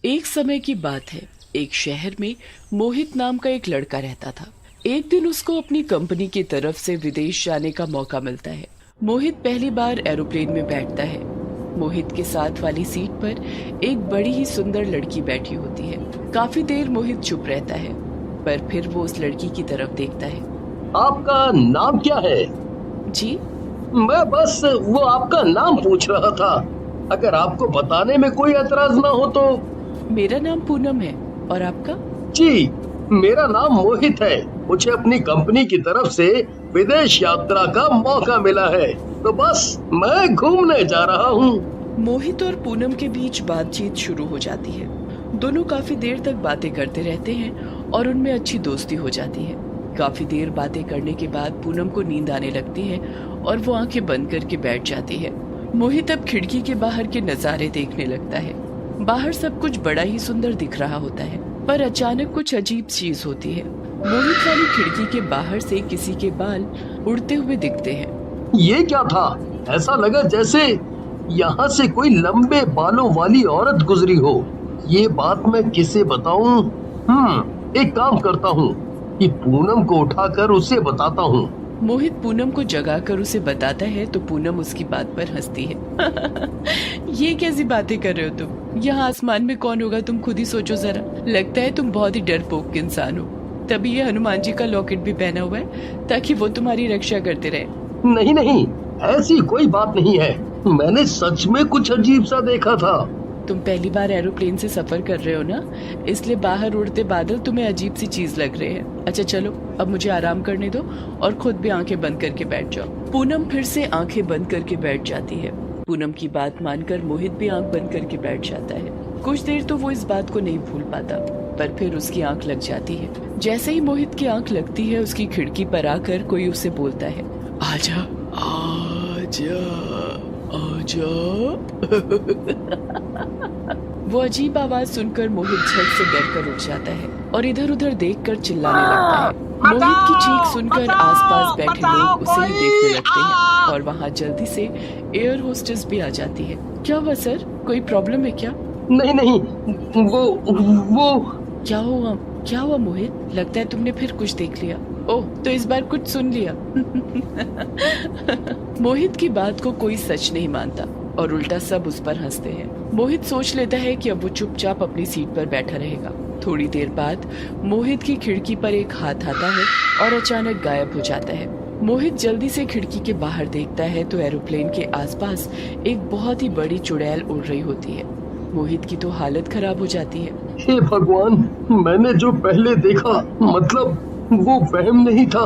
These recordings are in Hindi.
एक समय की बात है। एक शहर में मोहित नाम का एक लड़का रहता था। एक दिन उसको अपनी कंपनी की तरफ से विदेश जाने का मौका मिलता है। मोहित पहली बार एरोप्लेन में बैठता है। मोहित के साथ वाली सीट पर एक बड़ी ही सुंदर लड़की बैठी होती है। काफी देर मोहित चुप रहता है, पर फिर वो उस लड़की की तरफ देखता है। आपका नाम क्या है? जी? मैं बस वो आपका नाम पूछ रहा था। अगर आपको बताने में कोई एतराज ना हो तो। मेरा नाम पूनम है। और आपका? जी, मेरा नाम मोहित है। मुझे अपनी कंपनी की तरफ से विदेश यात्रा का मौका मिला है, तो बस मैं घूमने जा रहा हूँ। मोहित और पूनम के बीच बातचीत शुरू हो जाती है। दोनों काफी देर तक बातें करते रहते हैं और उनमें अच्छी दोस्ती हो जाती है। काफी देर बातें करने के बाद पूनम को नींद आने लगती है और वो आंखें बंद करके बैठ जाती है। मोहित अब खिड़की के बाहर के नजारे देखने लगता है। बाहर सब कुछ बड़ा ही सुंदर दिख रहा होता है, पर अचानक कुछ अजीब चीज होती है। मोहित वाली खिड़की के बाहर से किसी के बाल उड़ते हुए दिखते हैं। ये क्या था? ऐसा लगा जैसे यहाँ से कोई लंबे बालों वाली औरत गुजरी हो। ये बात मैं किसे बताऊं? एक काम करता हूँ कि पूनम को उठाकर उसे बताता हूँ। मोहित पूनम को जगाकर उसे बताता है तो पूनम उसकी बात पर हंसती है। ये कैसी बातें कर रहे हो तुम? यहाँ आसमान में कौन होगा, तुम खुद ही सोचो जरा। लगता है तुम बहुत ही डरपोक इंसान हो, तभी ये हनुमान जी का लॉकेट भी पहना हुआ है ताकि वो तुम्हारी रक्षा करते रहे। नहीं नहीं, ऐसी कोई बात नहीं है। मैंने सच में कुछ अजीब सा देखा था। तुम पहली बार एरोप्लेन से सफर कर रहे हो ना, इसलिए बाहर उड़ते बादल तुम्हें अजीब सी चीज लग रहे हैं। अच्छा चलो, अब मुझे आराम करने दो और खुद भी आंखें बंद करके बैठ जाओ। पूनम फिर से आंखें बंद करके बैठ जाती है। पूनम की बात मानकर मोहित भी आंख बंद करके बैठ जाता है। कुछ देर तो वो इस बात को नहीं भूल पाता, पर फिर उसकी आंख लग जाती है। जैसे ही मोहित की आंख लगती है, उसकी खिड़की पर आकर कोई उसे बोलता है, आजा आजा आजा। वो अजीब आवाज सुनकर मोहित झट से डर कर उठ जाता है और इधर उधर देखकर चिल्लाने लगता है। मोहित की चीख सुनकर आसपास बैठे लोग उसे ही देखने लगते हैं और वहाँ जल्दी से एयर होस्टेस भी आ जाती है। क्या हुआ सर, कोई प्रॉब्लम है क्या? नहीं नहीं, वो क्या हुआ मोहित? लगता है तुमने फिर कुछ देख लिया। ओह, तो इस बार कुछ सुन लिया। मोहित की बात को कोई सच नहीं मानता और उल्टा सब उस पर हंसते हैं। मोहित सोच लेता है कि अब वो चुपचाप अपनी सीट पर बैठा रहेगा। थोड़ी देर बाद मोहित की खिड़की पर एक हाथ आता है और अचानक गायब हो जाता है। मोहित जल्दी से खिड़की के बाहर देखता है तो एरोप्लेन के आसपास एक बहुत ही बड़ी चुड़ैल उड़ रही होती है। मोहित की तो हालत खराब हो जाती है। हे भगवान, मैंने जो पहले देखा, मतलब वो वहम नहीं था।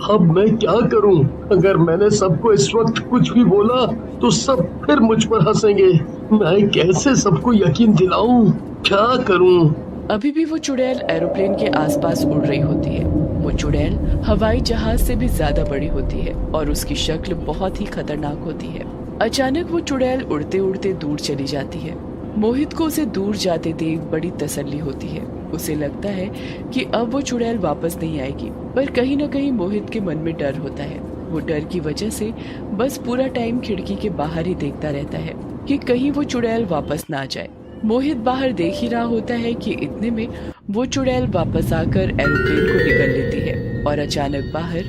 अब मैं क्या करूं? अगर मैंने सबको इस वक्त कुछ भी बोला तो सब फिर मुझ पर हंसेंगे। मैं कैसे सबको यकीन दिलाऊं? क्या करूं? अभी भी वो चुड़ैल एरोप्लेन के आसपास उड़ रही होती है। वो चुड़ैल हवाई जहाज से भी ज्यादा बड़ी होती है और उसकी शक्ल बहुत ही खतरनाक होती है। अचानक वो चुड़ैल उड़ते उड़ते दूर चली जाती है। मोहित को उसे दूर जाते देख बड़ी तसल्ली होती है। उसे लगता है कि अब वो चुड़ैल वापस नहीं आएगी, पर कहीं न कहीं मोहित के मन में डर होता है। वो डर की वजह से बस पूरा टाइम खिड़की के बाहर ही देखता रहता है कि कहीं वो चुड़ैल वापस ना आ जाए। मोहित बाहर देख ही रहा होता है कि इतने में वो चुड़ैल वापस आकर एरोप्लेन को निगल लेती है और अचानक बाहर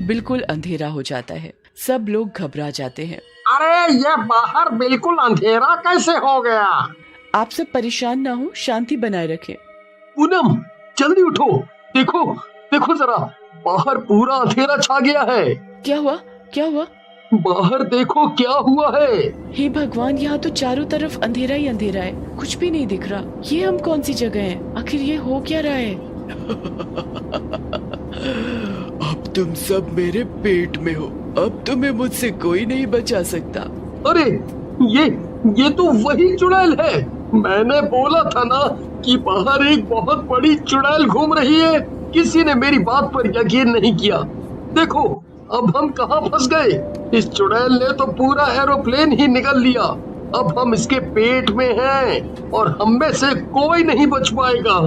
बिल्कुल अंधेरा हो जाता है। सब लोग घबरा जाते हैं। अरे, ये बाहर बिल्कुल अंधेरा कैसे हो गया? आप सब परेशान ना हो, शांति बनाए रखें। पूनम, जल्दी उठो। देखो देखो जरा, बाहर पूरा अंधेरा छा गया है। क्या हुआ? क्या हुआ? बाहर देखो क्या हुआ है। हे भगवान, यहाँ तो चारों तरफ अंधेरा ही अंधेरा है, कुछ भी नहीं दिख रहा। ये हम कौन सी जगह है? आखिर ये हो क्या रहा है? अब तुम सब मेरे पेट में हो। अब तुम्हें मुझसे कोई नहीं बचा सकता। अरे, ये तो वही चुड़ैल है। मैंने बोला था ना कि बाहर एक बहुत बड़ी चुड़ैल घूम रही है। किसी ने मेरी बात पर यकीन नहीं किया। देखो, अब हम कहाँ फंस गए। इस चुड़ैल ने तो पूरा एरोप्लेन ही निगल लिया। अब हम इसके पेट में हैं और हम में से कोई नहीं बच पाएगा।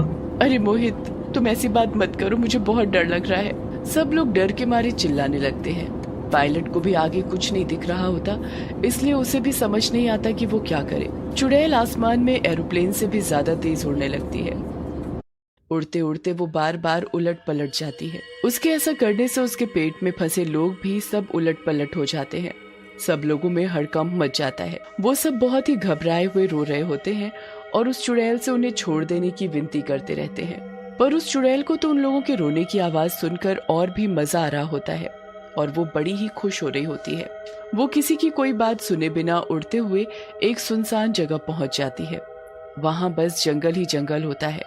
अरे मोहित, तुम ऐसी बात मत करो, मुझे बहुत डर लग रहा है। सब लोग डर के मारे चिल्लाने लगते हैं। पायलट को भी आगे कुछ नहीं दिख रहा होता, इसलिए उसे भी समझ नहीं आता कि वो क्या करे। चुड़ैल आसमान में एरोप्लेन से भी ज्यादा तेज उड़ने लगती है। उड़ते उड़ते वो बार बार उलट पलट जाती है। उसके ऐसा करने से उसके पेट में फंसे लोग भी सब उलट पलट हो जाते हैं। सब लोगों में हड़कंप मच जाता है। वो सब बहुत ही घबराए हुए रो रहे होते हैं और उस चुड़ैल से उन्हें छोड़ देने की विनती करते रहते हैं। पर उस चुड़ैल को तो उन लोगों के रोने की आवाज सुनकर और भी मजा आ रहा होता है और वो बड़ी ही खुश हो रही होती है। वो किसी की कोई बात सुने बिना उड़ते हुए एक सुनसान जगह पहुंच जाती है। वहां बस जंगल ही जंगल होता है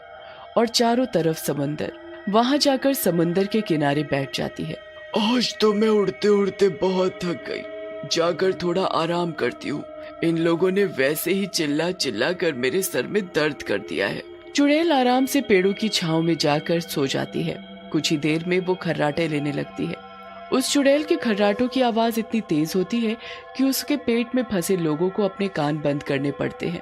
और चारों तरफ समंदर। वहां जाकर समंदर के किनारे बैठ जाती है। आज तो मैं उड़ते उड़ते बहुत थक गई, जाकर थोड़ा आराम करती हूँ। इन लोगों ने वैसे ही चिल्ला चिल्ला कर मेरे सर में दर्द कर दिया है। चुड़ैल आराम से पेड़ों की छांव में जाकर सो जाती है। कुछ ही देर में वो खर्राटे लेने लगती है। उस चुड़ैल के खर्राटों की आवाज इतनी तेज होती है कि उसके पेट में फंसे लोगों को अपने कान बंद करने पड़ते हैं।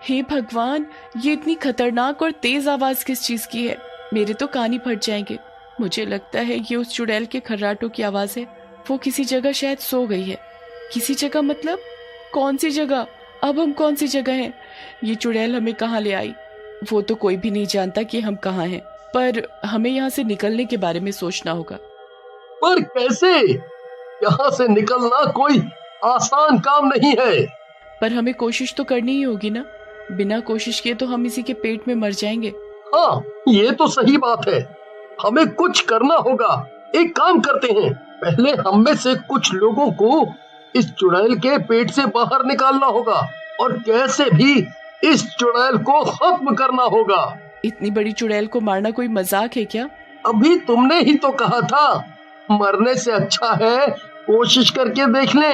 हे भगवान, ये इतनी खतरनाक और तेज आवाज किस चीज की है? मेरे तो कान ही फट जाएंगे। मुझे लगता है ये उस चुड़ैल के खर्राटों की आवाज है। वो किसी जगह शायद सो गई है। किसी जगह मतलब कौन सी जगह? अब हम कौन सी जगह हैं? ये चुड़ैल हमें कहाँ ले आई? वो तो कोई भी नहीं जानता कि हम कहाँ हैं, पर हमें यहाँ से निकलने के बारे में सोचना होगा। पर कैसे? यहाँ से निकलना कोई आसान काम नहीं है। पर हमें कोशिश तो करनी ही होगी ना। बिना कोशिश किए तो हम इसी के पेट में मर जाएंगे। हाँ, ये तो सही बात है। हमें कुछ करना होगा। एक काम करते हैं, पहले हम में से कुछ लोगों को इस चुड़ैल के पेट से बाहर निकालना होगा और कैसे भी इस चुड़ैल को खत्म करना होगा। इतनी बड़ी चुड़ैल को मारना कोई मजाक है क्या? अभी तुमने ही तो कहा था, मरने से अच्छा है कोशिश करके देख ले।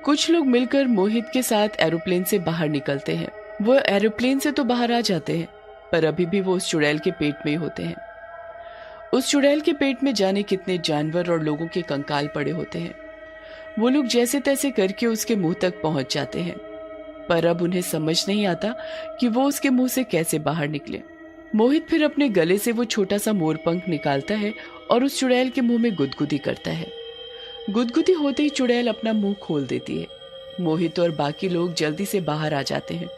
कुछ लोग मिलकर मोहित के साथ एरोप्लेन से बाहर निकलते हैं। वो एरोप्लेन से तो बाहर आ जाते हैं, पर अभी भी वो उस चुड़ैल के पेट में ही होते हैं। उस चुड़ैल के पेट में जाने कितने जानवर और लोगों के कंकाल पड़े होते हैं। वो लोग जैसे तैसे करके उसके मुंह तक पहुंच जाते हैं, पर अब उन्हें समझ नहीं आता कि वो उसके मुंह से कैसे बाहर निकले। मोहित फिर अपने गले से वो छोटा सा मोरपंख निकालता है और उस चुड़ैल के मुंह में गुदगुदी करता है। गुदगुदी होते ही चुड़ैल अपना मुंह खोल देती है। मोहित और बाकी लोग जल्दी से बाहर आ जाते हैं।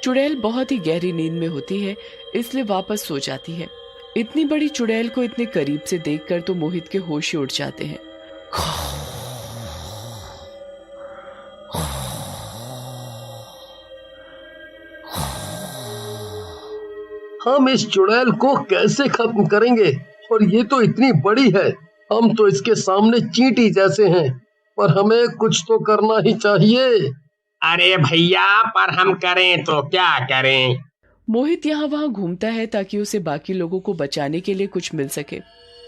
चुड़ैल बहुत ही गहरी नींद में होती है, इसलिए वापस सो जाती है। इतनी बड़ी चुड़ैल को इतने करीब से देखकर तो मोहित के होश ही उड़ जाते हैं। हम इस चुड़ैल को कैसे खत्म करेंगे? और ये तो इतनी बड़ी है, हम तो इसके सामने चींटी जैसे हैं। पर हमें कुछ तो करना ही चाहिए। अरे भैया, पर हम करें तो क्या करें? मोहित यहाँ वहाँ घूमता है ताकि उसे बाकी लोगों को बचाने के लिए कुछ मिल सके,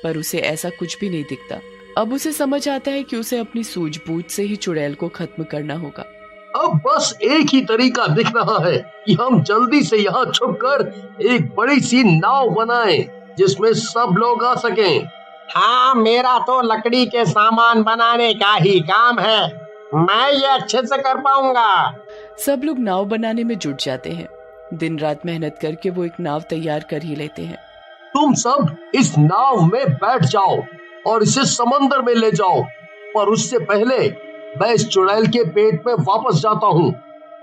पर उसे ऐसा कुछ भी नहीं दिखता। अब उसे समझ आता है कि उसे अपनी सूझबूझ से ही चुड़ैल को खत्म करना होगा। अब बस एक ही तरीका दिख रहा है कि हम जल्दी से यहाँ छुपकर एक बड़ी सी नाव बनाएं, जिसमें सब लोग आ सकें। हाँ, मेरा तो लकड़ी के सामान बनाने का ही काम है। मैं ये अच्छे से कर पाऊंगा। सब लोग नाव बनाने में जुट जाते हैं। दिन रात मेहनत करके वो एक नाव तैयार कर ही लेते हैं। तुम सब इस नाव में बैठ जाओ और इसे समंदर में ले जाओ, पर उससे पहले मैं इस चुड़ैल के पेट में वापस जाता हूँ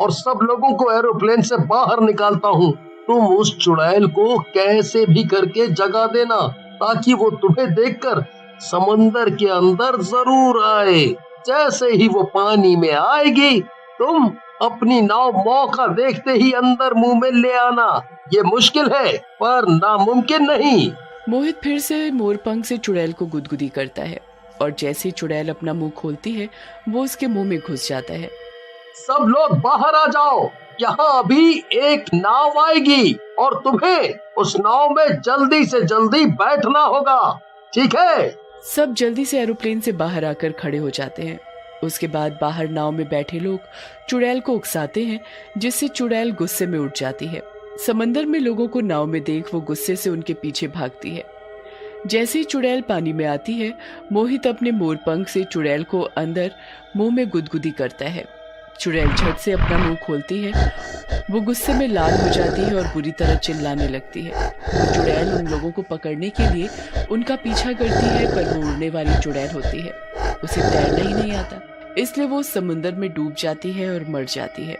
और सब लोगों को एरोप्लेन से बाहर निकालता हूँ। तुम उस चुड़ैल को कैसे भी करके जगा देना, ताकि वो तुम्हें देखकर समंदर के अंदर जरूर आए। जैसे ही वो पानी में आएगी, तुम अपनी नाव मौका देखते ही अंदर मुंह में ले आना। ये मुश्किल है पर नामुमकिन नहीं। मोहित फिर से मोरपंख से चुड़ैल को गुदगुदी करता है और जैसे ही चुड़ैल अपना मुंह खोलती है, वो उसके मुंह में घुस जाता है। सब लोग बाहर आ जाओ, यहाँ अभी एक नाव आएगी और तुम्हें उस नाव में जल्दी से जल्दी बैठना होगा, ठीक है? सब जल्दी से एरोप्लेन से बाहर आकर खड़े हो जाते हैं। उसके बाद बाहर नाव में बैठे लोग चुड़ैल को उकसाते हैं, जिससे चुड़ैल गुस्से में उठ जाती है। समंदर में लोगों को नाव में देख वो गुस्से से उनके पीछे भागती है। जैसे ही चुड़ैल पानी में आती है, मोहित अपने मोरपंख से चुड़ैल को अंदर मुंह में गुदगुदी करता है। चुड़ैल झट से अपना मुंह खोलती है। वो गुस्से में लाल हो जाती है और बुरी तरह चिल्लाने लगती है। वो चुड़ैल उन लोगों को पकड़ने के लिए उनका पीछा करती है, पर वो उड़ने वाली चुड़ैल होती है। उसे तैरना ही नहीं आता, इसलिए वो समुंदर में डूब जाती है और मर जाती है।